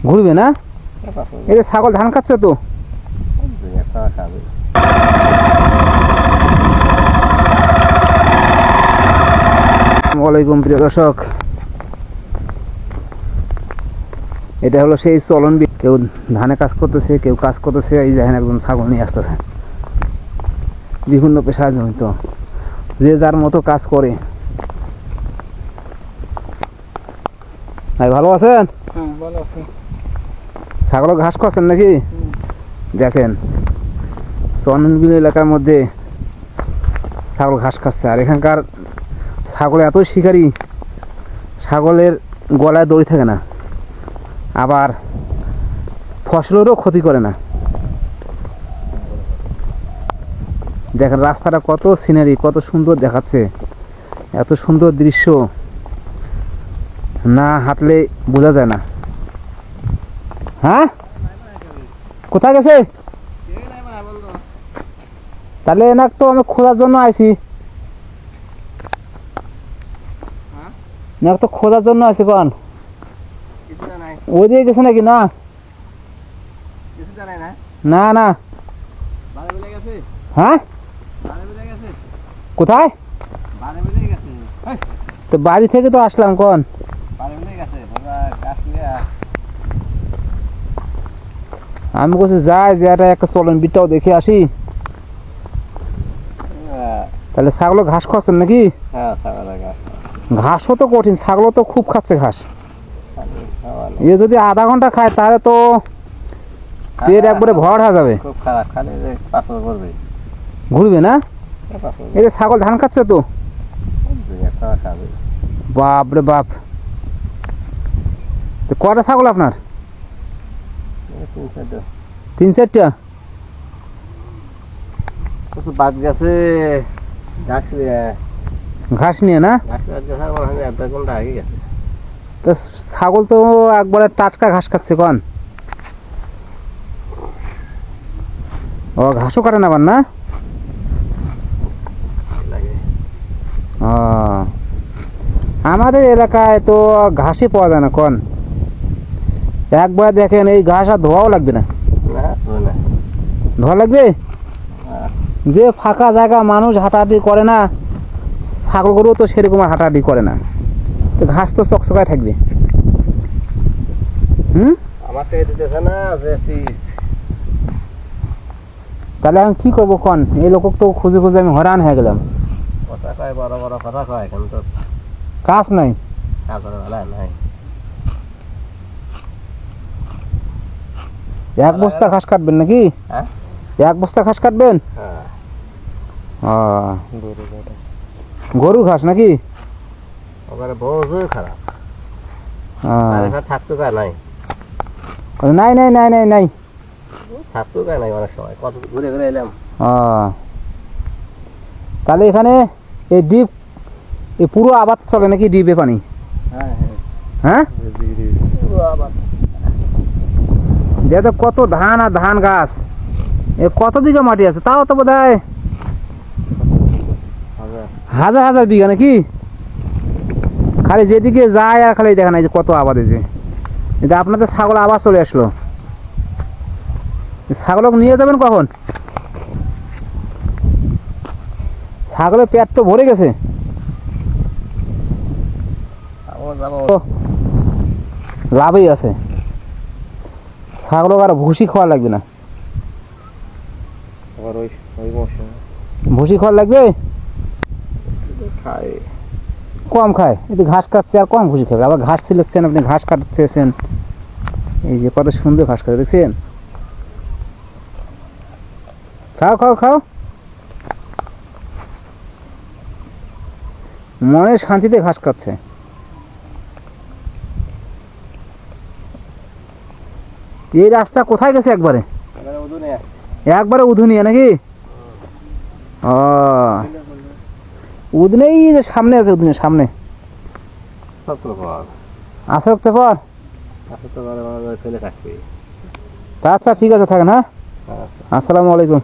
ঘুরবে না? এই যে ছাগল ধান খাচ্ছে তো। ওয়ালাইকুম প্রিয় দর্শক, এটা হলো সেই চলন। কেউ ধানে কাজ করতেছে, কেউ কাজ করতেছে। এই দেখেন একজন ছাগল নিয়ে আসতেছে। বিভিন্ন পেশায় জড়িত, যে যার মতো কাজ করে। ভাই ভালো আছেন? ছাগল ঘাস খাচ্ছেন নাকি? দেখেন চন্দনবিল এলাকার মধ্যে ছাগল ঘাস খাচ্ছে। আর এখানকার ছাগল এত শিকারী, ছাগলের গলায় দড়ি থাকে না, আবার ফসলেরও ক্ষতি করে না। দেখেন রাস্তাটা কত সিনারি, কত সুন্দর দেখাচ্ছে। এত সুন্দর দৃশ্য না হাঁটলে বোঝা যায় না। হ্যাঁ, কোথায় গেছে? তাহলে এনাক তো আমি খোঁজার জন্য আইছি। এনাক তো খোঁজার জন্য আইছি। কোন ওই দিকে গেছে নাকি? না না না। হ্যাঁ, কোথায়? তো বাড়ি থেকে তো আসলাম। কোন আমি বলছি যাই যে একটা চলন বিটটাও দেখে আসি। তাহলে ছাগল ঘাস খাচ্ছেন নাকি? ঘাসও তো কঠিন, ছাগল তো খুব খাচ্ছে ঘাস। এ যদি আধা ঘন্টা খায় তাহলে তো পেট একবারে ভর হয়ে যাবে। ঘুরবে না? এই যে ছাগল ধান খাচ্ছে তো। বাপ রে বাপ, কটা ছাগল আপনার? 3-4টা। বাদ গেছে ঘাস নিয়ে না? তো ছাগল তো একবারে টাটকা ঘাস খাচ্ছে। কোন ও ঘাসও কাটে না আবার না? আমাদের এলাকায় তো ঘাসই পাওয়া যায় না। কোন একবার দেখেন এই ঘাস আর ধোয়াও লাগবে না। ধোয়া লাগবে? যে ফাঁকা জায়গা মানুষ হাঁটাহাঁটি করে না, ছাগল গরু তো সেরকম আর হাঁটাহাঁটি করে না, তো ঘাস তো চকচকায় থাকবে। তাহলে আমি কি করবো? কোন এই লোক তো খুঁজে খুঁজে আমি হয়রান হয়ে গেলাম। বড় বড় কথা কয়, এখন তো কাজ নাই। এক বস্তা ঘাস কাটবেন নাকি? এক বস্তা ঘাস কাটবেন? গরুর ঘাস নাকি? নাই নাই নাই নাই নাই, তাহলে এখানে এই ডিপ, এই পুরো আবাদ চলে নাকি ডিপে পানি? হ্যাঁ, দেখো কত ধান আর ধান গাছ। এ কত বিঘা মাটি আছে? তাও তো বোধ হয় হাজার হাজার বিঘা নাকি? খালি যেদিকে যায় আর খালি দেখা নাই যে কত আবাদ হয়েছে। এটা আপনাদের ছাগল আবার চলে আসলো। ছাগল নিয়ে যাবেন কখন? ছাগলের পেট তো ভরে গেছে। লাভই আছে, ছাগল আর ভুসি খাওয়া লাগবে না। ভুসি খাওয়া লাগবে? কম খায়, এটি ঘাস কাটছে আর কম ভুসি খাবে। আবার ঘাস ছিলেছেন আপনি, ঘাস কাটতেছেন। এই যে কত সুন্দর ঘাস কাটে, দেখছেন? খাও খাও খাও, মনের শান্তিতে ঘাস খাচ্ছে। এই রাস্তা কোথায় গেছে? একবারে একবারে উধুনিয়া নাকি? ও উদনেই যে সামনে আছে, উদনের সামনে আসা রাখতে পার। আচ্ছা ঠিক আছে, থাকেন। হ্যাঁ, আসসালামু আলাইকুম।